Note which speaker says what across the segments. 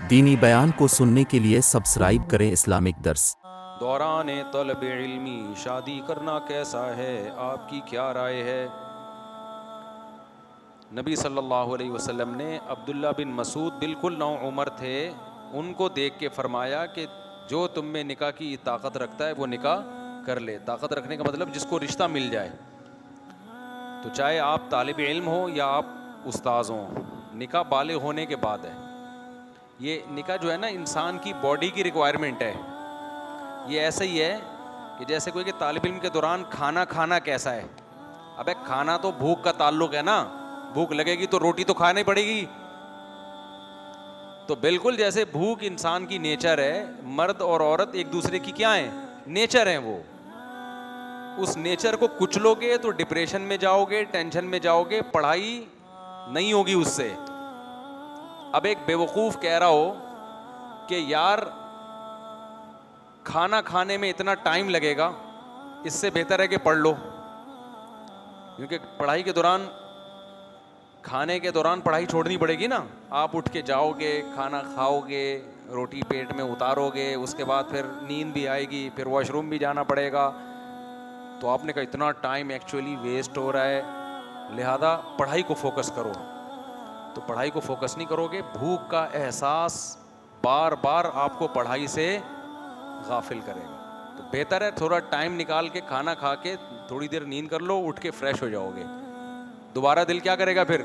Speaker 1: दीनी बयान को सुनने के लिए सब्सक्राइब करें इस्लामिक दर्स।
Speaker 2: दौरान तलब इल्मी शादी करना कैसा है, आपकी क्या राय है? नबी सल्लल्लाहु अलैहि वसल्लम ने अब्दुल्ला बिन मसूद बिल्कुल नौ उम्र थे, उनको देख के फरमाया कि जो तुम में निकाह की ताकत रखता है वो निकाह कर ले। ताकत रखने का मतलब जिसको रिश्ता मिल जाए। तो चाहे आप तालिब इल्म हो या आप उस्ताज हो, निकाह बालिग होने के बाद है। ये निकाह जो है ना, इंसान की बॉडी की रिक्वायरमेंट है। ये ऐसे ही है कि जैसे कोई कि तालिब इल्म के दौरान खाना खाना कैसा है। अबे खाना तो भूख का ताल्लुक है ना, भूख लगेगी तो रोटी तो खानी पड़ेगी। तो बिल्कुल जैसे भूख इंसान की नेचर है, मर्द और औरत एक दूसरे की क्या है, नेचर है। वो उस नेचर को कुचलोगे तो डिप्रेशन में जाओगे, टेंशन में जाओगे, पढ़ाई नहीं होगी उससे। अब एक बेवकूफ कह रहा हो कि यार खाना खाने में इतना टाइम लगेगा, इससे बेहतर है कि पढ़ लो। क्योंकि पढ़ाई के दौरान, खाने के दौरान पढ़ाई छोड़नी पड़ेगी ना। आप उठ के जाओगे, खाना खाओगे, रोटी पेट में उतारोगे, उसके बाद फिर नींद भी आएगी, फिर वॉशरूम भी जाना पड़ेगा। तो आपने कहा इतना टाइम एक्चुअली वेस्ट हो रहा है, लिहाजा पढ़ाई को फोकस करो। तो पढ़ाई को फोकस नहीं करोगे, भूख का एहसास बार बार आपको पढ़ाई से गाफिल करेगा। तो बेहतर है थोड़ा टाइम निकाल के खाना खा के थोड़ी देर नींद कर लो, उठ के फ्रेश हो जाओगे। दोबारा दिल क्या करेगा फिर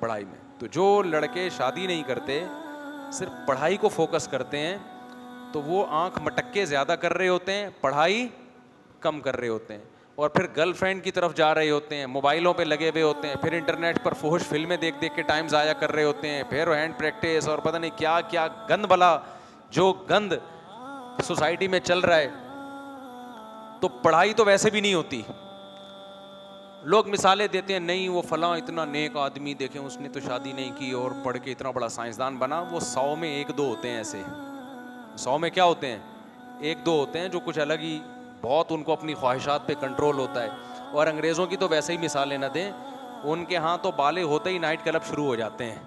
Speaker 2: पढ़ाई में। तो जो लड़के शादी नहीं करते, सिर्फ पढ़ाई को फोकस करते हैं, तो वो आंख मटक्के ज़्यादा कर रहे होते हैं, पढ़ाई कम कर रहे होते हैं। और फिर गर्लफ्रेंड की तरफ जा रहे होते हैं, मोबाइलों पे लगे हुए होते हैं, फिर इंटरनेट पर फुहश फिल्में देख देख के टाइम ज़ाया कर रहे होते हैं, फिर हैंड प्रैक्टिस और पता नहीं क्या क्या गंद भला जो गंद सोसाइटी में चल रहा है। तो पढ़ाई तो वैसे भी नहीं होती। लोग मिसालें देते हैं, नहीं वो फलां इतना नेक आदमी, देखें उसने तो शादी नहीं की और पढ़ के इतना बड़ा साइंसदान बना। वो 100 में 1-2 होते हैं ऐसे। 100 में क्या होते हैं, 1-2 होते हैं जो कुछ अलग ही, बहुत उनको अपनी ख्वाहिशात पे कंट्रोल होता है। और अंग्रेज़ों की तो वैसे ही मिसालें न दें, उनके यहाँ तो बाले होते ही नाइट क्लब शुरू हो जाते हैं।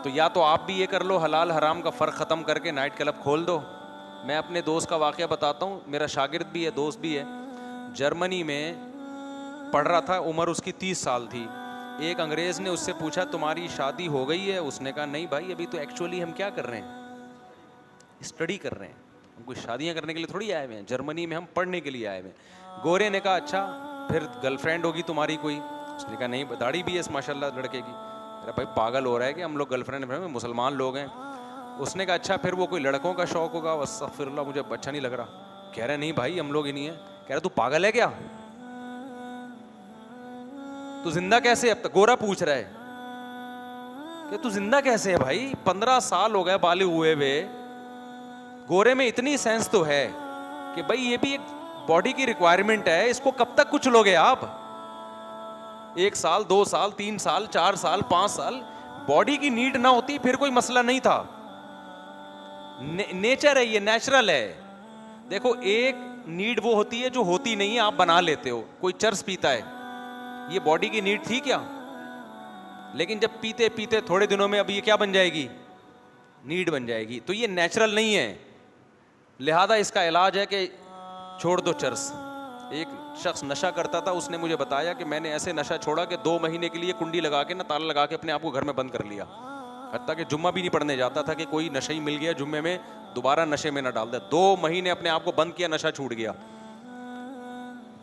Speaker 2: तो या तो आप भी ये कर लो, हलाल हराम का फ़र्क ख़त्म करके नाइट क्लब खोल दो। मैं अपने दोस्त का वाक़या बताता हूँ, मेरा शागिर्द भी है, दोस्त भी है। जर्मनी में पढ़ रहा था, उम्र उसकी 30 साल थी। एक अंग्रेज़ ने उससे पूछा तुम्हारी शादी हो गई है? उसने कहा नहीं भाई, अभी तो एक्चुअली हम क्या कर रहे हैं, स्टडी कर रहे हैं। हम कोई शादियाँ करने के लिए थोड़ी आए हुए हैं, जर्मनी में हम पढ़ने के लिए आए हुए हैं। गोरे ने कहा अच्छा फिर गर्लफ्रेंड होगी तुम्हारी कोई? उसने कहा नहीं, दाढ़ी भी है इस माशाल्लाह लड़के की। अरे भाई पागल हो रहा है कि हम लोग गर्लफ्रेंड में मुसलमान लोग हैं। उसने कहा अच्छा फिर वो कोई लड़कों का शौक होगा? अस्तगफिरुल्लाह, मुझे अच्छा नहीं लग रहा। कह रहे नहीं भाई हम लोग ही नहीं है। कह रहा तू पागल है क्या, तू जिंदा कैसे? अब तक गोरा पूछ रहा है कि तू जिंदा कैसे है भाई, 15 साल हो गए बालिग हुए हुए। गोरे में इतनी सेंस तो है कि भाई ये भी एक बॉडी की रिक्वायरमेंट है, इसको कब तक कुछ लोगे आप? 1 साल 2 साल 3 साल 4 साल 5 साल बॉडी की नीड ना होती फिर कोई मसला नहीं था। नेचर है, ये नेचुरल है। देखो एक नीड वो होती है जो होती नहीं है, आप बना लेते हो। कोई चर्स पीता है, ये बॉडी की नीड थी क्या? लेकिन जब पीते पीते थोड़े दिनों में अब ये क्या बन जाएगी, नीड बन जाएगी। तो ये नेचुरल नहीं है, लिहाजा इसका इलाज है कि छोड़ दो चर्स। एक शख्स नशा करता था, उसने मुझे बताया कि मैंने ऐसे नशा छोड़ा कि 2 महीने के लिए कुंडी लगा के ना, ताला लगा के अपने आप को घर में बंद कर लिया। हत्ता कि जुम्मा भी नहीं पढ़ने जाता था कि कोई नशा ही मिल गया जुम्मे में, दोबारा नशे में ना डाल दे। 2 महीने अपने आप को बंद किया, नशा छूट गया,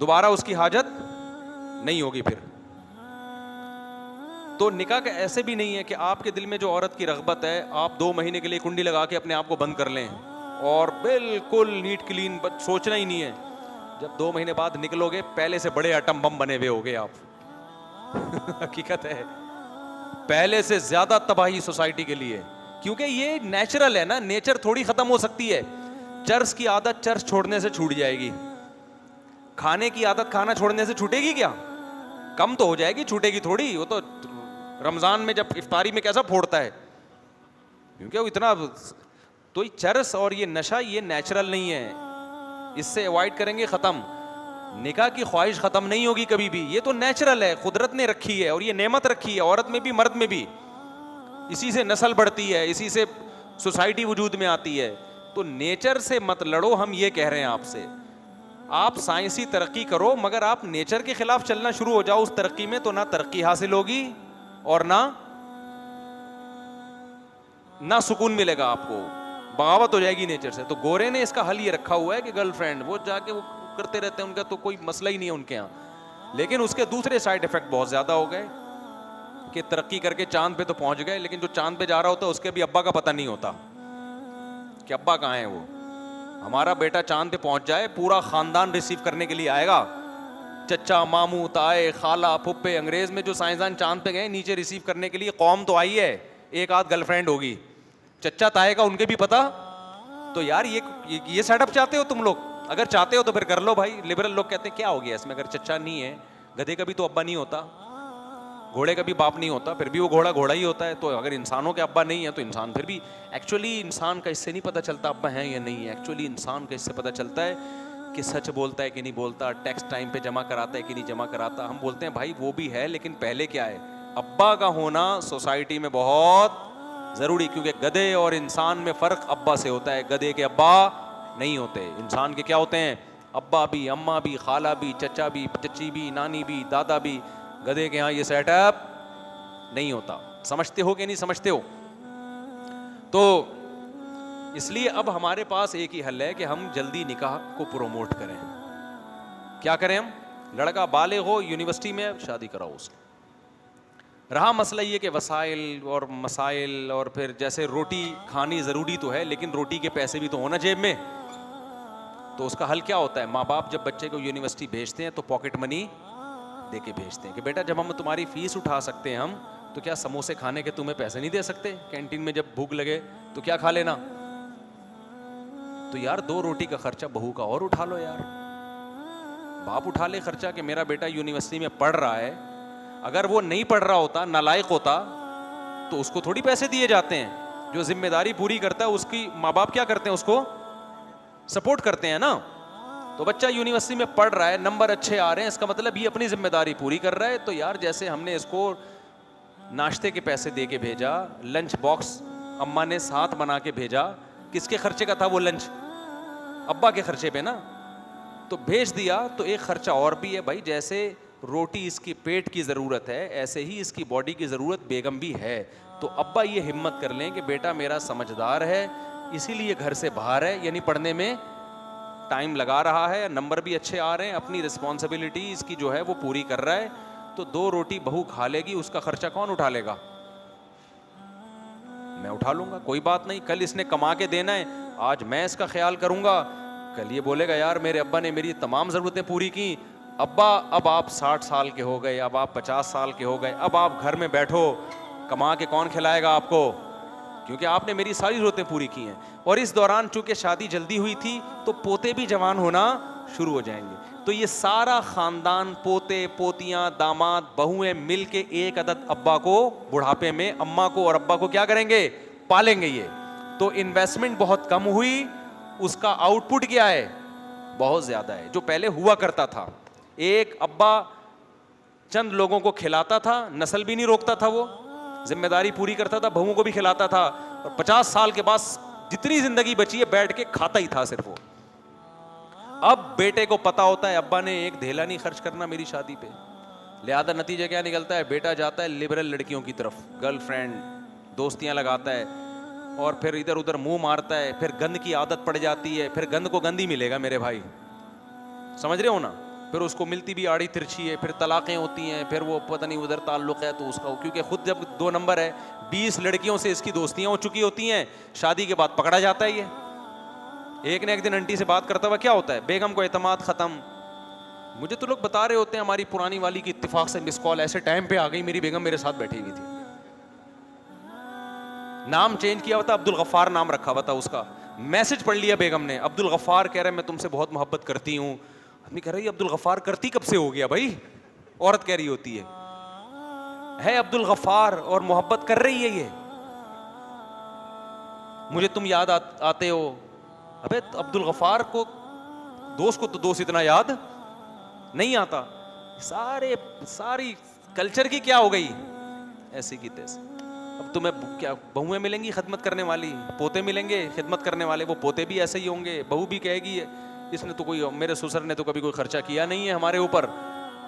Speaker 2: दोबारा उसकी हाजत नहीं होगी फिर। तो निकाह का ऐसे भी नहीं है कि आपके दिल में जो औरत की रग़बत है, आप 2 महीने के लिए कुंडी लगा के अपने आप को बंद कर लें और बिल्कुल नीट क्लीन, सोचना ही नहीं है। जब 2 महीने बाद निकलोगे, पहले से बड़े एटम बम बने हुए होगे आप। हकीकत है, पहले से ज्यादा तबाही सोसाइटी के लिए। क्योंकि ये नेचुरल है ना, नेचर थोड़ी खत्म हो सकती है। चर्स की आदत चर्स छोड़ने से छूट जाएगी, खाने की आदत खाना छोड़ने से छूटेगी क्या? कम तो हो जाएगी, छूटेगी थोड़ी। वो तो रमजान में जब इफ्तारी में कैसा फोड़ता है, क्योंकि वो इतना। तो ये चरस और ये नशा ये नेचुरल नहीं है, इससे अवॉइड करेंगे, ख़त्म। निकाह की ख्वाहिश ख़त्म नहीं होगी कभी भी, ये तो नेचुरल है, कुदरत ने रखी है और ये नेमत रखी है, औरत में भी मर्द में भी। इसी से नस्ल बढ़ती है, इसी से सोसाइटी वजूद में आती है। तो नेचर से मत लड़ो, हम ये कह रहे हैं आपसे। आप साइंसी तरक्की करो, मगर आप नेचर के खिलाफ चलना शुरू हो जाओ उस तरक्की में, तो ना तरक्की हासिल होगी और ना सुकून मिलेगा आपको, बगावत हो जाएगी नेचर से। तो गोरे ने इसका हल ये रखा हुआ है कि गर्लफ्रेंड वो जाके वो करते रहते हैं, उनका तो कोई मसला ही नहीं है उनके यहाँ। लेकिन उसके दूसरे साइड इफेक्ट बहुत ज्यादा हो गए कि तरक्की करके चांद पे तो पहुंच गए, लेकिन जो चांद पे जा रहा होता है उसके भी अब्बा का पता नहीं होता कि अब्बा कहाँ है। वो हमारा बेटा चांद पे पहुंच जाए, पूरा खानदान रिसीव करने के लिए आएगा, चचा, मामू, ताए, खाला, फुप्पे। अंग्रेज में जो साइंसदान चांद पे गए नीचे रिसीव करने के लिए, कौम तो आई है, एक आध गर्लफ्रेंड होगी, चचा ताए का उनके भी पता। तो यार ये सेटअप चाहते हो तुम लोग? अगर चाहते हो तो फिर कर लो भाई। लिबरल लोग कहते हैं क्या हो गया इसमें, अगर चचा नहीं है, गधे का भी तो अब्बा नहीं होता, घोड़े का भी बाप नहीं होता, फिर भी वो घोड़ा घोड़ा ही होता है। तो अगर इंसानों के अब्बा नहीं है तो इंसान फिर भी, एक्चुअली इंसान का इससे नहीं पता चलता अब्बा है या नहीं है। एक्चुअली इंसान का इससे पता चलता है कि सच बोलता है कि नहीं बोलता, टैक्स टाइम पे जमा कराता है कि नहीं जमा कराता। हम बोलते हैं भाई वो भी है, लेकिन पहले क्या है, अब्बा का होना सोसाइटी में बहुत जरूरी, क्योंकि गधे और इंसान में फर्क अब्बा से होता है। गधे के अब्बा नहीं होते, इंसान के क्या होते हैं? अब्बा भी, अम्मा भी, खाला भी, चचा भी, चची भी, नानी भी, दादा भी। गधे के यहाँ ये सेटअप नहीं होता। समझते हो कि नहीं समझते हो? तो इसलिए अब हमारे पास एक ही हल है कि हम जल्दी निकाह को प्रोमोट करें। क्या करें हम? लड़का बालिग हो, यूनिवर्सिटी में शादी कराओ उसको। रहा मसला ये कि वसाइल और मसाइल, और फिर जैसे रोटी खानी ज़रूरी तो है, लेकिन रोटी के पैसे भी तो होना जेब में। तो उसका हल क्या होता है? माँ बाप जब बच्चे को यूनिवर्सिटी भेजते हैं तो पॉकेट मनी दे के भेजते हैं कि बेटा जब हम तुम्हारी फीस उठा सकते हैं हम, तो क्या समोसे खाने के तुम्हें पैसे नहीं दे सकते? कैंटीन में जब भूख लगे तो क्या खा लेना। तो यार 2 रोटी का खर्चा बहू का और उठा लो यार। बाप उठा ले खर्चा कि मेरा बेटा यूनिवर्सिटी में पढ़ रहा है। अगर वो नहीं पढ़ रहा होता, नालायक होता, तो उसको थोड़ी पैसे दिए जाते हैं। जो जिम्मेदारी पूरी करता है उसकी माँ बाप क्या करते हैं? उसको सपोर्ट करते हैं ना। तो बच्चा यूनिवर्सिटी में पढ़ रहा है, नंबर अच्छे आ रहे हैं, इसका मतलब ये अपनी जिम्मेदारी पूरी कर रहा है। तो यार जैसे हमने इसको नाश्ते के पैसे दे के भेजा, लंच बॉक्स अम्मा ने साथ बना के भेजा, किसके खर्चे का था वो लंच? अब्बा के खर्चे पे ना। तो भेज दिया, तो एक खर्चा और भी है भाई। जैसे रोटी इसकी पेट की ज़रूरत है, ऐसे ही इसकी बॉडी की ज़रूरत बेगम भी है। तो अब्बा ये हिम्मत कर लें कि बेटा मेरा समझदार है, इसीलिए घर से बाहर है, यानी पढ़ने में टाइम लगा रहा है, नंबर भी अच्छे आ रहे हैं, अपनी रिस्पॉन्सिबिलिटी इसकी जो है वो पूरी कर रहा है। तो 2 रोटी बहू खा लेगी, उसका खर्चा कौन उठा लेगा? मैं उठा लूंगा, कोई बात नहीं। कल इसने कमा के देना है, आज मैं इसका ख्याल करूंगा। कल ये बोलेगा यार मेरे अब्बा ने मेरी तमाम ज़रूरतें पूरी की। अब्बा अब आप 60 साल के हो गए, अब आप 50 साल के हो गए, अब आप घर में बैठो, कमा के कौन खिलाएगा आपको? क्योंकि आपने मेरी सारी ज़रूरतें पूरी की हैं। और इस दौरान चूंकि शादी जल्दी हुई थी तो पोते भी जवान होना शुरू हो जाएंगे। तो ये सारा ख़ानदान, पोते पोतियाँ, दामाद, बहुएं मिल के एक अदद अब्बा को बुढ़ापे में, अम्मा को और अब्बा को क्या करेंगे? पालेंगे ये। तो इन्वेस्टमेंट बहुत कम हुई, उसका आउटपुट क्या है? बहुत ज़्यादा है। जो पहले हुआ करता था, एक अब्बा चंद लोगों को खिलाता था, नस्ल भी नहीं रोकता था, वो जिम्मेदारी पूरी करता था, बहुओं को भी खिलाता था, और 50 साल के बाद जितनी जिंदगी बची है बैठ के खाता ही था सिर्फ वो। अब बेटे को पता होता है अब्बा ने एक धेला नहीं खर्च करना मेरी शादी पे, लिहाजा नतीजा क्या निकलता है? बेटा जाता है लिबरल लड़कियों की तरफ, गर्लफ्रेंड, दोस्तियां लगाता है, और फिर इधर उधर मुंह मारता है, फिर गंद की आदत पड़ जाती है। फिर गंद को गंद ही मिलेगा मेरे भाई, समझ रहे हो ना? फिर उसको मिलती भी आड़ी तिरछी है, फिर तलाक़ें होती हैं, फिर वो पता नहीं उधर ताल्लुक़ है तो उसका, क्योंकि खुद जब 2 नंबर है, 20 लड़कियों से इसकी दोस्तियां हो चुकी होती हैं, शादी के बाद पकड़ा जाता है ये। एक ने एक दिन आंटी से बात करता हुआ क्या होता है? बेगम को एतमाद ख़त्म। मुझे तो लोग बता रहे होते हैं हमारी पुरानी वाली की इत्तेफाक से मिस कॉल ऐसे टाइम पे आ गई, मेरी बेगम मेरे साथ बैठी हुई थी, नाम चेंज किया हुआ था, अब्दुल गफ्फार नाम रखा हुआ था उसका। मैसेज पढ़ लिया बेगम ने, अब्दुल गफ्फार कह रहा है मैं तुमसे बहुत मोहब्बत करती हूँ। आदमी कह रही है अब्दुल गफ्फार करती कब से हो गया भाई? औरत कह रही होती है अब्दुल गफ्फार और मोहब्बत कर रही है ये, मुझे तुम याद आते हो। अबे तो अब्दुल गफ्फार को तो दोस्त इतना याद नहीं आता। सारी कल्चर की क्या हो गई ऐसी की तैसी। अब तुम्हें क्या बहुएं मिलेंगी खिदमत करने वाली, पोते मिलेंगे खिदमत करने वाले, वो पोते भी ऐसे ही होंगे। बहू भी कहेगी इसने तो कोई, मेरे ससुर ने तो कभी कोई खर्चा किया नहीं है हमारे ऊपर,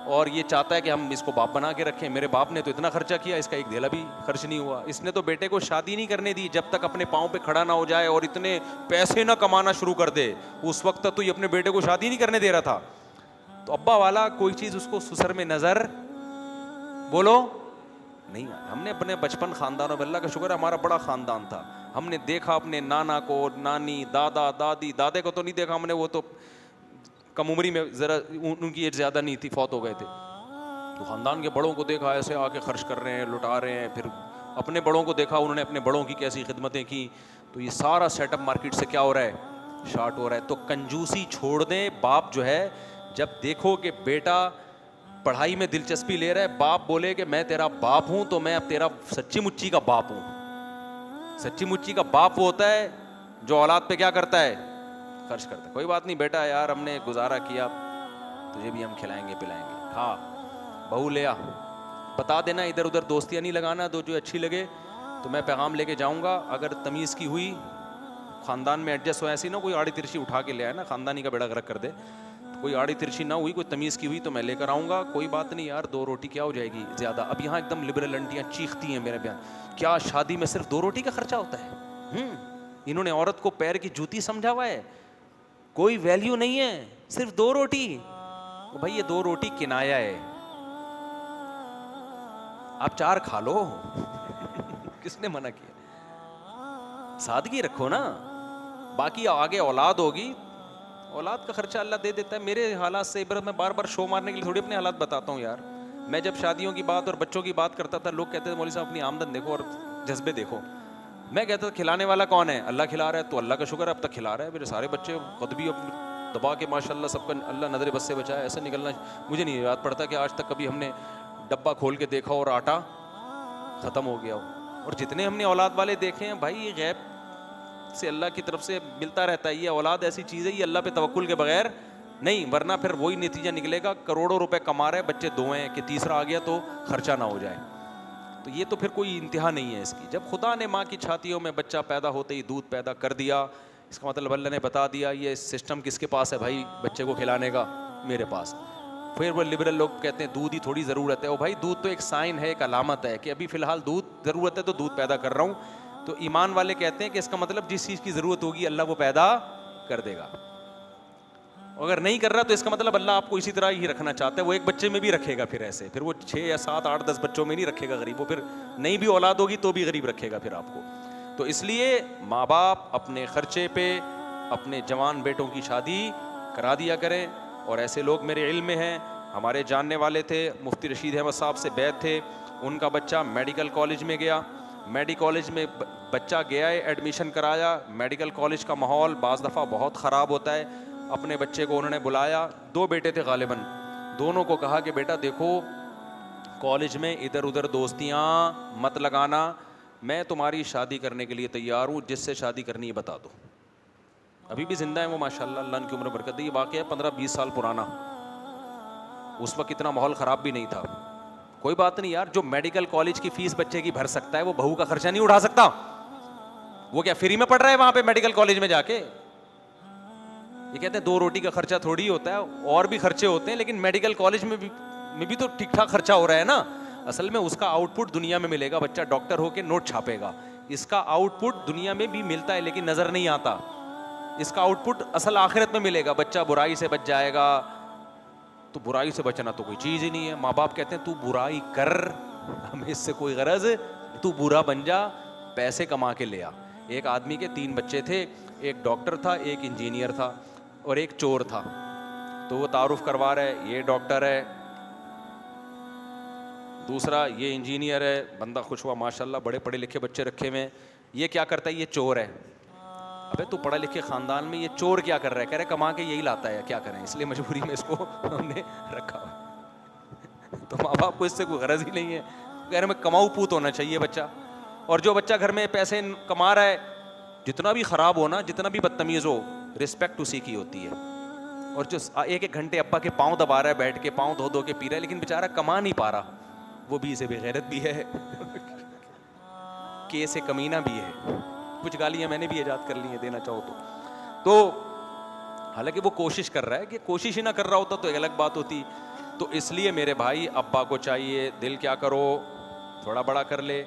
Speaker 2: और ये चाहता है कि हम इसको बाप बना के रखें। मेरे बाप ने तो इतना खर्चा किया, इसका एक धेला भी खर्च नहीं हुआ। इसने तो बेटे को शादी नहीं करने दी जब तक अपने पाँव पे खड़ा ना हो जाए और इतने पैसे ना कमाना शुरू कर दे। उस वक्त तो ये अपने बेटे को शादी नहीं करने दे रहा था। तो अब्बा वाला कोई चीज उसको ससुर में नजर बोलो नहीं। हमने अपने बचपन खानदानों में, अल्लाह का शुक्र है हमारा बड़ा खानदान था, हमने देखा अपने नाना को, नानी, दादा, दादी, दादे को तो नहीं देखा हमने, वो तो कम उम्री में, जरा उनकी एज ज्यादा नहीं थी, फौत हो गए थे। तो खानदान के बड़ों को देखा ऐसे आके खर्च कर रहे हैं, लुटा रहे हैं। फिर अपने बड़ों को देखा, उन्होंने अपने बड़ों की कैसी खिदमतें की। तो ये सारा सेटअप मार्केट से क्या हो रहा है, शार्ट हो रहा है। तो कंजूसी छोड़ दें। बाप जो है, जब देखो कि बेटा पढ़ाई में दिलचस्पी ले रहा है, बाप बोले कि मैं तेरा बाप हूं, तो मैं अब तेरा सच्ची मुच्ची का बाप हूं। सच्ची मुच्ची का बाप वो होता है जो औलाद पे क्या करता है, खर्च करता है। कोई बात नहीं बेटा, यार हमने गुजारा किया, तुझे भी हम खिलाएंगे पिलाएंगे, खा, बहू ले आ, बता देना इधर उधर दोस्तियां नहीं लगाना, दो जो अच्छी लगे तो मैं पैगाम लेके जाऊंगा। अगर तमीज़ की हुई, खानदान में एडजस्ट हो, ऐसी ना कोई आड़ी तिरछी उठा के ले आए ना, खानदानी का बेड़ा गर्क कर दे। कोई आड़ी तिरछी ना हुई, कोई तमीज़ की हुई तो मैं लेकर आऊँगा। कोई बात नहीं यार, 2 रोटी क्या हो जाएगी ज़्यादा। अब यहाँ एकदम लिबरल आंटियाँ चीखती हैं मेरे बयान, क्या शादी में सिर्फ 2 रोटी का खर्चा होता है? इन्होंने औरत को पैर की जूती समझा हुआ है, कोई वैल्यू नहीं है, सिर्फ 2 रोटी। तो भाई ये 2 रोटी किनाया है, आप 4 खा लो। किसने मना किया? सादगी रखो ना, बाकी आगे औलाद होगी, औलाद का खर्चा अल्लाह दे देता है। मेरे हालात से इबरत, मैं बार बार शो मारने के लिए थोड़ी अपने हालात बताता हूँ यार। मैं जब शादियों की बात और बच्चों की बात करता था, लोग कहते थे मौलवी साहब अपनी आमदन देखो और जज्बे देखो। मैं कहता था खिलाने वाला कौन है? अल्लाह खिला रहा है, तो अल्लाह का शुक्र है अब तक खिला रहा है। मेरे सारे बच्चे खुद भी अब दबा के माशाल्लाह सबका अल्लाह नजर बस से बचाए, ऐसे निकलना। मुझे नहीं याद पड़ता कि आज तक कभी हमने डब्बा खोल के देखा और आटा ख़त्म हो गया हो। और जितने हमने औलाद वाले देखे हैं भाई, ये गैब से अल्लाह की तरफ से मिलता रहता है। ये औलाद ऐसी चीज़ है, ये अल्लाह पे तवक्कुल के बगैर नहीं, वरना फिर वही नतीजा निकलेगा, करोड़ों रुपए कमा रहे बच्चे 2 हैं कि तीसरा आ गया तो खर्चा ना हो जाए। तो ये तो फिर कोई इंतहा नहीं है इसकी। जब खुदा ने माँ की छातियों में बच्चा पैदा होते ही दूध पैदा कर दिया, इसका मतलब अल्लाह ने बता दिया ये सिस्टम किसके पास है भाई बच्चे को खिलाने का, मेरे पास। फिर वो लिबरल लोग कहते हैं दूध ही थोड़ी ज़रूरत है। ओ भाई, दूध तो एक साइन है, एक अलामत है कि अभी फ़िलहाल दूध ज़रूरत है तो दूध पैदा कर रहा हूँ। तो ईमान वाले कहते हैं कि इसका मतलब जिस चीज़ की ज़रूरत होगी अल्लाह वो पैदा कर देगा। अगर नहीं कर रहा तो इसका मतलब अल्लाह आपको इसी तरह ही रखना चाहता है। वो एक बच्चे में भी रखेगा, फिर ऐसे फिर वो 6 या 7, 8, 10 बच्चों में नहीं रखेगा गरीब, वो फिर नहीं भी औलाद होगी तो भी गरीब रखेगा फिर आपको। तो इसलिए माँ बाप अपने खर्चे पे अपने जवान बेटों की शादी करा दिया करें। और ऐसे लोग मेरे इल्म में हैं, हमारे जानने वाले थे, मुफ्ती रशीद अहमद साहब से बैत थे, उनका बच्चा मेडिकल कॉलेज में गया, मेडिकल कॉलेज में बच्चा गया है, एडमिशन कराया। मेडिकल कॉलेज का माहौल बाज़ दफ़ा बहुत ख़राब होता है। अपने बच्चे को उन्होंने बुलाया, 2 बेटे थे गालिबन, दोनों को कहा कि बेटा देखो कॉलेज में इधर उधर दोस्तियाँ मत लगाना, मैं तुम्हारी शादी करने के लिए तैयार हूँ, जिससे शादी करनी है बता दो। अभी भी जिंदा है वो माशाल्लाह, अल्लाह उनकी उम्र बरकत दे। ये वाक़या 15-20 साल पुराना, उस वक्त इतना माहौल ख़राब भी नहीं था। कोई बात नहीं यार, जो मेडिकल कॉलेज की फीस बच्चे की भर सकता है वो बहू का खर्चा नहीं उठा सकता। वो क्या फ्री में पढ़ रहा है वहां पे मेडिकल कॉलेज में जाके? ये कहते हैं 2 रोटी का खर्चा थोड़ी होता है, और भी खर्चे होते हैं, लेकिन मेडिकल कॉलेज में भी तो ठीक ठाक खर्चा हो रहा है ना। असल में उसका आउटपुट दुनिया में मिलेगा, बच्चा डॉक्टर होके नोट छापेगा, इसका आउटपुट दुनिया में भी मिलता है लेकिन नजर नहीं आता। इसका आउटपुट असल आखिरत में मिलेगा, बच्चा बुराई से बच जाएगा। तो बुराई से बचना तो कोई चीज़ ही नहीं है। माँ बाप कहते हैं तू बुराई कर, हमें इससे कोई गरज, तू बुरा बन जा, पैसे कमा के ले आ। एक आदमी के 3 बच्चे थे, एक डॉक्टर था, एक इंजीनियर था और एक चोर था। तो वो तारुफ करवा रहा है, ये डॉक्टर है, दूसरा ये इंजीनियर है। बंदा खुश हुआ, माशाल्लाह बड़े पढ़े लिखे बच्चे रखे हुए हैं। ये क्या करता है? ये चोर है। अबे तू पढ़ा लिखे ख़ानदान में, ये चोर क्या कर रहा है? कह रहे कमा के यही लाता है, क्या करें, इसलिए मजबूरी में इसको हमने रखा। तो माँ बाप को इससे कोई गरज ही नहीं है, कह रहे मैं कमाऊ पूत होना चाहिए बच्चा। और जो बच्चा घर में पैसे कमा रहा है, जितना भी ख़राब हो ना, जितना भी बदतमीज़ हो, रिस्पेक्ट उसी की होती है। और जो 1-1 घंटे अब्बा के पाँव दबा रहा है, बैठ के पाँव धो धो के पी रहा है, लेकिन बेचारा कमा नहीं पा रहा, वो भी इसे बेगैरत भी है। के से कमीना भी है। कुछ गालियां मैंने भी ईजाद कर ली हैं, देना चाहो तो हालांकि वो कोशिश कर रहा है, कि कोशिश ही ना कर रहा होता तो एक अलग बात होती। तो इसलिए मेरे भाई अब्बा को चाहिए दिल क्या करो थोड़ा बड़ा कर ले,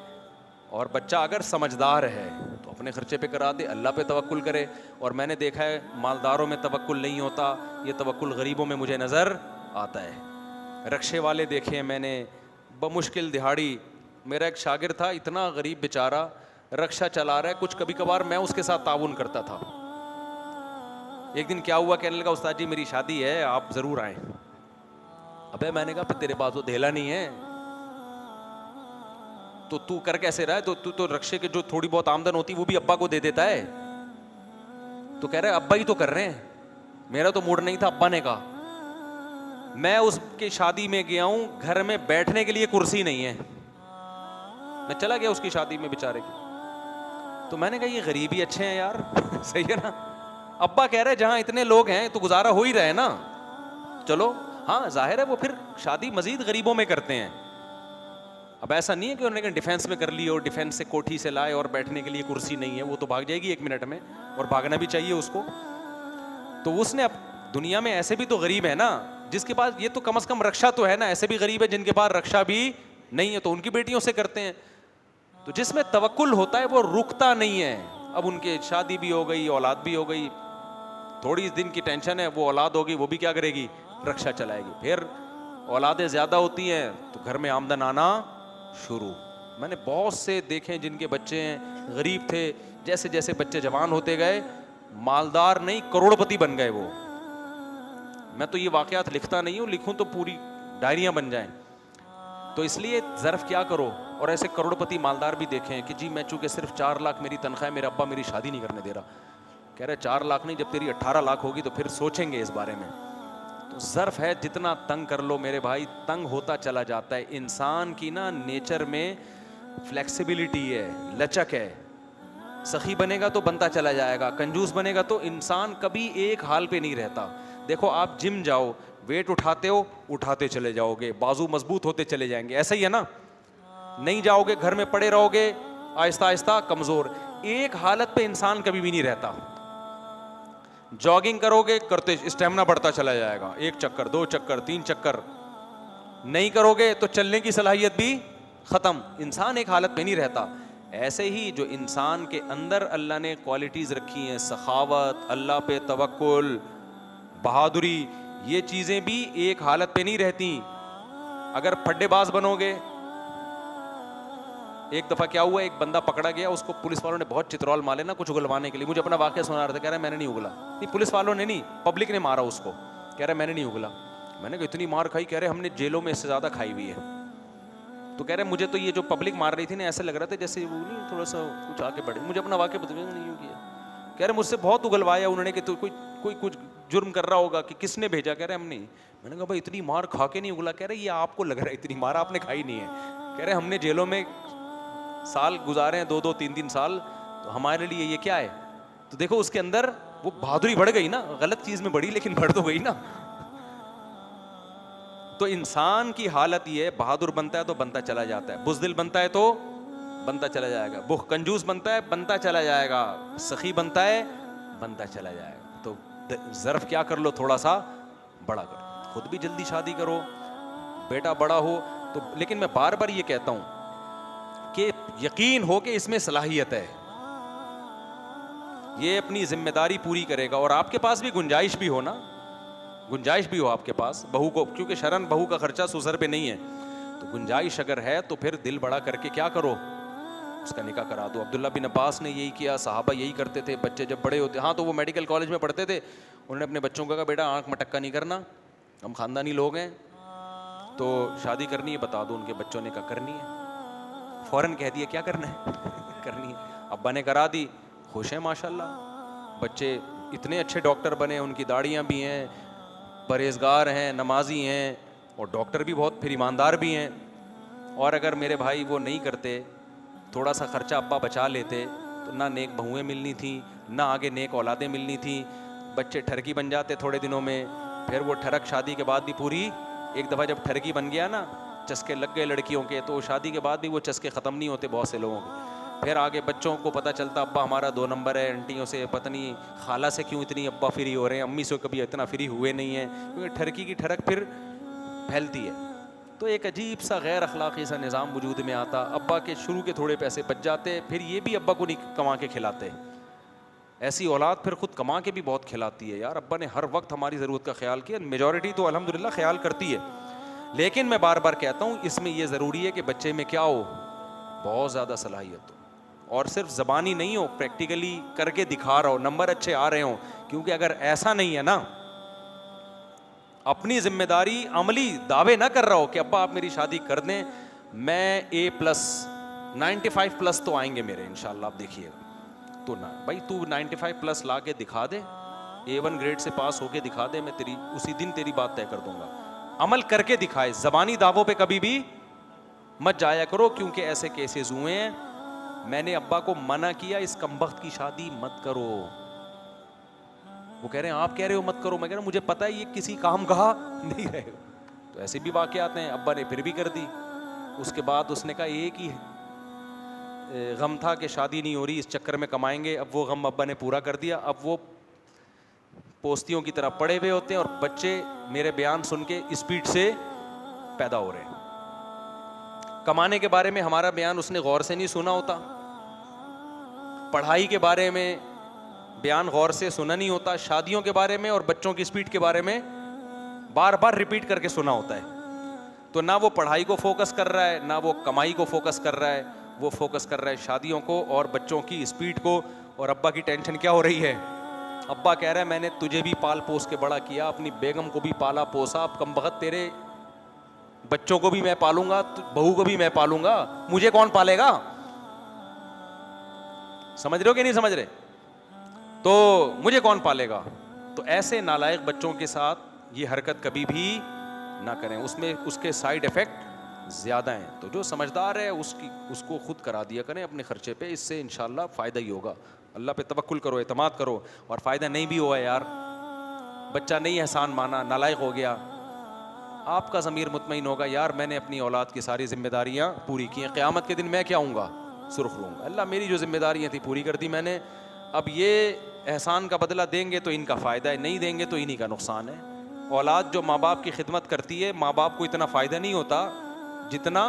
Speaker 2: और बच्चा अगर समझदार है तो अपने खर्चे पे करा दे, अल्लाह पे तवक्कुल करे। और मैंने देखा है मालदारों में तवक्कुल नहीं होता, ये तवक्कुल गरीबों में मुझे नज़र आता है। रक्शे वाले देखे हैं मैंने, बमुश्किल दिहाड़ी। मेरा एक शागिर्द था, इतना गरीब बेचारा, रक्षा चला रहा है, कुछ कभी कभार मैं उसके साथ ताउन करता था। एक दिन क्या हुआ, कहने लगा उस्ताद जी मेरी शादी है, आप ज़रूर आएँ। अबे मैंने कहा फिर तेरे पास वो धेला नहीं है तो तू कर कैसे रहा है? तो तू तो रक्षे के जो थोड़ी बहुत आमदन होती वो भी अब्बा को दे देता है। तो कह रहा है अब्बा ही तो कर रहे हैं, मेरा तो मूड नहीं था। अब्बा ने कहा मैं उसकी शादी में गया हूं, घर में बैठने के लिए कुर्सी नहीं है। मैं चला गया उसकी शादी में बेचारे की, तो मैंने कहा ये गरीब ही अच्छे हैं यार सही है ना। अब्बा कह रहे जहां इतने लोग हैं तो गुजारा हो ही रहा है ना। चलो हाँ जाहिर है वो फिर शादी मजीद गरीबों में करते हैं। अब ऐसा नहीं है कि उन्होंने डिफेंस में कर ली और डिफेंस से कोठी से लाए और बैठने के लिए कुर्सी नहीं है, वो तो भाग जाएगी 1 मिनट में, और भागना भी चाहिए उसको। तो उसने अब दुनिया में ऐसे भी तो गरीब है ना जिसके पास ये तो कम से कम रक्षा तो है ना, ऐसे भी गरीब है जिनके पास रक्षा भी नहीं है, तो उनकी बेटियों से करते हैं। तो जिसमें तवक्कुल होता है वो रुकता नहीं है। अब उनके शादी भी हो गई, औलाद भी हो गई, थोड़ी दिन की टेंशन है, वो औलाद होगी वो भी क्या करेगी, रक्षा चलाएगी। फिर औलादें ज्यादा होती हैं तो घर में आमदन आना शुरू। मैंने बहुत से देखे जिनके बच्चे हैं गरीब थे, जैसे जैसे बच्चे जवान होते गए मालदार नहीं करोड़पति बन गए वो। मैं तो ये वाकयात लिखता नहीं हूँ, लिखूं तो पूरी डायरियां बन जाएं। तो इसलिए ज़र्फ क्या करो। और ऐसे करोड़पति मालदार भी देखे हैं कि जी मैं चूंकि सिर्फ 4 लाख मेरी तनख्वाह है, मेरा अब्बा मेरी शादी नहीं करने दे रहा। कह रहे 4 लाख नहीं, जब तेरी 18 लाख होगी तो फिर सोचेंगे इस बारे में। तो ज़र्फ है, जितना तंग कर लो मेरे भाई तंग होता चला जाता है। इंसान की ना नेचर में फ्लेक्सिबिलिटी है, लचक है। सखी बनेगा तो बनता चला जाएगा, कंजूस बनेगा तो इंसान कभी एक हाल पे नहीं रहता। देखो आप जिम जाओ, वेट उठाते हो उठाते चले जाओगे, बाजू मजबूत होते चले जाएंगे, ऐसा ही है ना। नहीं जाओगे घर में पड़े रहोगे, आहिस्ता आहिस्ता कमजोर। एक हालत पे इंसान कभी भी नहीं रहता। जॉगिंग करोगे करते स्टेमिना बढ़ता चला जाएगा, 1 चक्कर 2 चक्कर 3 चक्कर। नहीं करोगे तो चलने की सलाहियत भी खत्म। इंसान एक हालत पे नहीं रहता। ऐसे ही जो इंसान के अंदर अल्लाह ने क्वालिटीज रखी हैं, सखावत, अल्लाह पे तवक्कुल, बहादुरी, ये चीजें भी एक हालत पे नहीं रहती। अगर फड्डेबाज बनोगे, एक दफा क्या हुआ, एक बंदा पकड़ा गया, उसको पुलिस वालों ने बहुत चित्रौल मारे ना कुछ उगलवाने के लिए। मुझे अपना वाकया सुना रहा था, कह रहा है मैंने नहीं उगला। नहीं, पुलिस वालों ने नहीं, पब्लिक ने मारा उसको। कह रहा है मैंने नहीं उगला। मैंने कहा इतनी मार खाई? कह रहे हमने जेलों में इससे ज्यादा खाई हुई है। तो कह रहे मुझे तो ये जो पब्लिक मार रही थी ना ऐसे लग रहा था जैसे वो नहीं थोड़ा सा कुछ आके बढ़े। मुझे अपना वाकया बता, नहीं किया। कह रहे मुझसे बहुत उगलवाया उन्होंने कि तो कोई कुछ जुर्म कर रहा होगा, कि किसने भेजा? कह रहे हम नहीं। मैंने कहा भाई इतनी मार खा के नहीं उगला? कह रहे ये आपको लग रहा है, इतनी मार आपने खाई नहीं है। कह रहे हमने जेलों में साल गुजारे हैं, 2-2 3-3 साल, तो हमारे लिए ये क्या है। तो देखो उसके अंदर वो बहादुरी बढ़ गई ना, गलत चीज में बढ़ी लेकिन बढ़ तो गई ना। तो इंसान की हालत ये, बहादुर बनता है तो बनता चला जाता है, बुज़दिल बनता है तो बनता चला जाएगा, बुख कंजूस बनता है बनता चला जाएगा, सखी बनता है बनता चला जाएगा। तो ज़र्फ क्या कर लो, थोड़ा सा बड़ा करो, खुद भी जल्दी शादी करो, बेटा बड़ा हो तो। लेकिन मैं बार बार ये कहता हूं कि यकीन हो कि इसमें सलाहियत है, ये अपनी जिम्मेदारी पूरी करेगा। और आपके पास भी गुंजाइश भी हो ना, गुंजाइश भी हो आपके पास बहू को, क्योंकि शरन बहू का खर्चा सुसर पे नहीं है, तो गुंजाइश अगर है तो फिर दिल बड़ा करके क्या करो, उसका निकाह करा दो। अब्दुल्ला बिन अब्बास ने यही किया, सहाबा यही करते थे। बच्चे जब बड़े होते, हाँ तो वो मेडिकल कॉलेज में पढ़ते थे, उन्होंने अपने बच्चों को कहा बेटा आंख मटक्का नहीं करना, हम खानदानी लोग हैं तो शादी करनी है, बता दो। उनके बच्चों ने कहा करनी है, फौरन कह दिया क्या करना है करनी है। अब्बा ने करा दी, खुश हैं माशाल्लाह, बच्चे इतने अच्छे डॉक्टर बने, उनकी दाढ़ियाँ भी हैं, परहेजगार हैं, नमाजी हैं, और डॉक्टर भी बहुत फिर ईमानदार भी हैं। और अगर मेरे भाई वो नहीं करते, थोड़ा सा खर्चा अब्बा बचा लेते, तो ना नेक बहुएँ मिलनी थी, ना आगे नेक औलादें मिलनी थी, बच्चे ठरकी बन जाते थोड़े दिनों में। फिर वो ठरक शादी के बाद भी पूरी, एक दफ़ा जब ठरकी बन गया ना, चस्के लग गए लड़कियों के, तो शादी के बाद भी वो चस्के ख़त्म नहीं होते बहुत से लोगों के। फिर आगे बच्चों को पता चलता अब्बा हमारा 2 नंबर है, आंटियों से पत्नी खाला से क्यों इतनी अब्बा फ्री हो रहे हैं, अम्मी से कभी इतना फ्री हुए नहीं हैं, क्योंकि ठरकी की ठरक फिर फैलती है। तो एक अजीब सा गैर अखलाकी सा निज़ाम वजूद में आता। अब्बा के शुरू के थोड़े पैसे बच जाते, फिर ये भी अब्बा को नहीं कमा के खिलाते। ऐसी औलाद फिर खुद कमा के भी बहुत खिलाती है। यार अब्बा ने हर वक्त हमारी ज़रूरत का ख्याल किया, मेजॉरिटी तो अल्हम्दुलिल्लाह ख्याल करती है, लेकिन मैं बार बार कहता हूँ इसमें यह ज़रूरी है कि बच्चे में क्या हो, बहुत ज़्यादा सलाहियत हो, और सिर्फ ज़बानी नहीं हो, प्रैक्टिकली करके दिखा रहा हो, नंबर अच्छे आ रहे हों। क्योंकि अगर ऐसा नहीं है ना, अपनी जिम्मेदारी अमली दावे ना कर रहा हो कि अब्बा आप मेरी शादी कर दें, मैं A+ 95+ तो आएंगे मेरे इंशाल्लाह, आप देखिएगा। तो ना भाई, तू 95+ ला के दिखा दे, A1 ग्रेड से पास होके दिखा दे, मैं तेरी उसी दिन तेरी बात तय कर दूंगा। अमल करके दिखाए, जबानी दावों पे कभी भी मत जाया करो, क्योंकि ऐसे केसेस हुए हैं। मैंने अब्बा को मना किया इस कमबख्त की शादी मत करो, वो कह रहे हैं आप कह रहे हो मत करो, मैं कह रहा हूं मुझे पता है ये किसी काम कहा नहीं रहे हो। तो ऐसे भी वाकयात हैं, अब्बा ने फिर भी कर दी। उसके बाद उसने कहा एक ही गम था कि शादी नहीं हो रही, इस चक्कर में कमाएंगे। अब वो गम अब्बा ने पूरा कर दिया। अब वो पोस्तियों की तरह पड़े हुए होते हैं और बच्चे मेरे बयान सुन के स्पीड से पैदा हो रहे हैं। कमाने के बारे में हमारा बयान उसने गौर से नहीं सुना होता, पढ़ाई के बारे में बयान गौर से सुना नहीं होता, शादियों के बारे में और बच्चों की स्पीड के बारे में बार बार रिपीट करके सुना होता है। तो ना वो पढ़ाई को फोकस कर रहा है, ना वो कमाई को फोकस कर रहा है, वो फोकस कर रहा है शादियों को और बच्चों की स्पीड को। और अब्बा की टेंशन क्या हो रही है, अब्बा कह रहा है मैंने तुझे भी पाल पोस के बड़ा किया, अपनी बेगम को भी पाला पोसा, अब कमबख्त तेरे बच्चों को भी मैं पालूंगा, बहू को भी मैं पालूंगा, मुझे कौन पालेगा? समझ रहे हो कि नहीं समझ रहे? तो मुझे कौन पालेगा? तो ऐसे नालायक बच्चों के साथ ये हरकत कभी भी ना करें, उसमें उसके साइड इफेक्ट ज्यादा हैं। तो जो समझदार है उसको खुद करा दिया करें अपने खर्चे पे, इससे इंशाल्लाह फायदा ही होगा। अल्लाह पे तवक्कुल करो, एतमाद करो। और फायदा नहीं भी हुआ यार, बच्चा नहीं एहसान माना, नालायक हो गया, आपका ज़मीर मुतमईन होगा यार मैंने अपनी औलाद की सारी जिम्मेदारियां पूरी की हैं, क़यामत के दिन मैं क्या हूँगा, सुर्ख लूँगा। अल्लाह मेरी जो जिम्मेदारियां थी पूरी कर दी मैंने, अब ये एहसान का बदला देंगे तो इनका फ़ायदा है, नहीं देंगे तो इन्हीं का नुकसान है। औलाद जो माँ बाप की खिदमत करती है, माँ बाप को इतना फ़ायदा नहीं होता जितना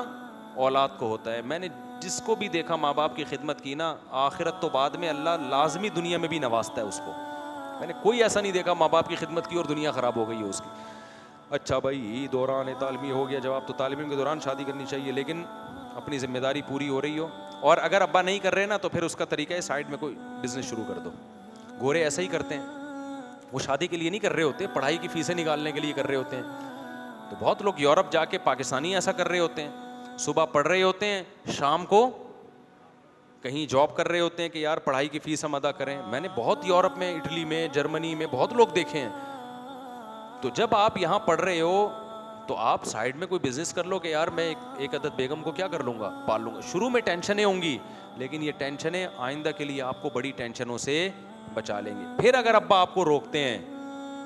Speaker 2: औलाद को होता है। मैंने जिसको भी देखा माँ बाप की खिदमत की ना, आखिरत तो बाद में अल्लाह लाजमी दुनिया में भी नवाजता है उसको। मैंने कोई ऐसा नहीं देखा माँ बाप की खिदमत की और दुनिया ख़राब हो गई है उसकी। अच्छा भाई दौरान तालीमी हो गया जवाब, तो तालीम के दौरान शादी करनी चाहिए, लेकिन अपनी ज़िम्मेदारी पूरी हो रही हो। और अगर अब्बा नहीं कर रहे ना तो फिर उसका तरीका है साइड में कोई बिज़नेस शुरू कर दो। गोरे ऐसा ही करते हैं, वो शादी के लिए नहीं कर रहे होते, पढ़ाई की फ़ीसें निकालने के लिए कर रहे होते हैं। तो बहुत लोग यूरोप जाके पाकिस्तानी ऐसा कर रहे होते हैं, सुबह पढ़ रहे होते हैं, शाम को कहीं जॉब कर रहे होते हैं कि यार पढ़ाई की फ़ीस हम अदा करें। मैंने बहुत यूरोप में, इटली में, जर्मनी में बहुत लोग देखे हैं। तो जब आप यहाँ पढ़ रहे हो तो आप साइड में कोई बिजनेस कर लो कि यार मैं एक अदद बेगम को क्या कर लूँगा, पाल लूँगा। शुरू में टेंशनें होंगी, लेकिन ये टेंशनें आइंदा के लिए आपको बड़ी टेंशनों से बचा लेंगे। फिर अगर अब्बा आपको रोकते हैं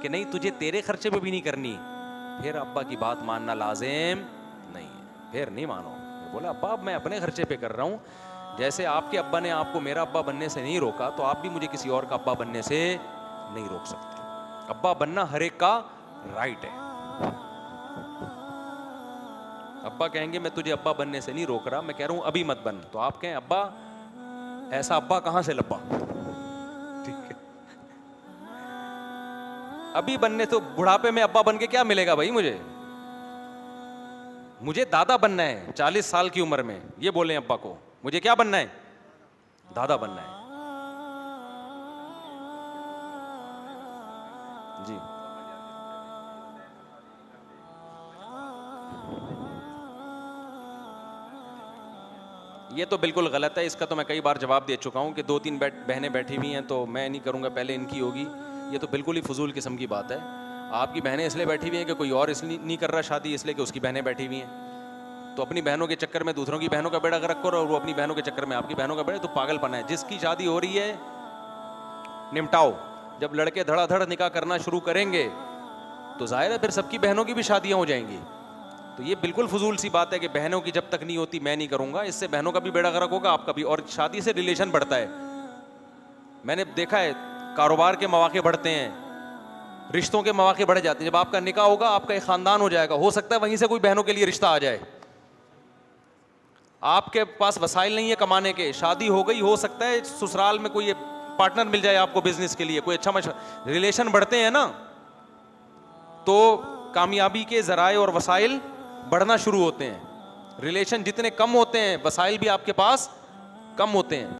Speaker 2: कि नहीं तुझे तेरे खर्चे पे भी नहीं करनी, फिर अब्बा की बात मानना लाजिम नहीं है, फिर नहीं मानो। बोला अब्बा मैं अपने खर्चे पे कर रहा हूँ, जैसे आपके अब्बा ने आपको मेरा अब्बा बनने से नहीं रोका, तो आप भी मुझे किसी और का अब्बा बनने से नहीं रोक सकते। अब्बा बनना हर एक का राइट है। अब्बा कहेंगे मैं तुझे अब्बा बनने से नहीं रोक रहा, मैं कह रहा हूं अभी मत बन, तो आप कहें अब्बा ऐसा अब्बा कहां से लब्बा, ठीक है। अभी बनने तो बुढ़ापे में अब्बा बन के क्या मिलेगा भाई, मुझे दादा बनना है 40 साल की उम्र में, ये बोले अब्बा को मुझे क्या बनना है, दादा बनना है। जी ये तो बिल्कुल गलत है, इसका तो मैं कई बार जवाब दे चुका हूँ कि 2-3 बहनें बैठी हुई हैं तो मैं नहीं करूँगा, पहले इनकी होगी। ये तो बिल्कुल ही फजूल किस्म की बात है। आपकी बहनें इसलिए बैठी हुई हैं कि कोई और इसलिए नहीं कर रहा शादी, इसलिए कि उसकी बहनें बैठी हुई हैं। तो अपनी बहनों के चक्कर में दूसरों की बहनों का बेड़ा गर्क करो और वो अपनी बहनों के चक्कर में आपकी बहनों का बेड़ा, तो पागलपना है। जिसकी शादी हो रही है निपटाओ। जब लड़के धड़ाधड़ निकाह करना शुरू करेंगे तो जाहिर है फिर सबकी बहनों की भी शादियाँ हो जाएंगी। तो ये बिल्कुल फजूल सी बात है कि बहनों की जब तक नहीं होती मैं नहीं करूंगा, इससे बहनों का भी बेड़ा गर्क होगा, आपका भी। और शादी से रिलेशन बढ़ता है, मैंने देखा है, कारोबार के मौके बढ़ते हैं, रिश्तों के मौके बढ़ जाते हैं। जब आपका निकाह होगा, आपका एक खानदान हो जाएगा, हो सकता है वहीं से कोई बहनों के लिए रिश्ता आ जाए। आपके पास वसाइल नहीं है कमाने के, शादी हो गई, हो सकता है ससुराल में कोई पार्टनर मिल जाए आपको बिजनेस के लिए, कोई अच्छा रिलेशन बढ़ते हैं ना, तो कामयाबी के जराए और वसाइल बढ़ना शुरू होते हैं। रिलेशन जितने कम होते हैं, वसाइल भी आपके पास कम होते हैं।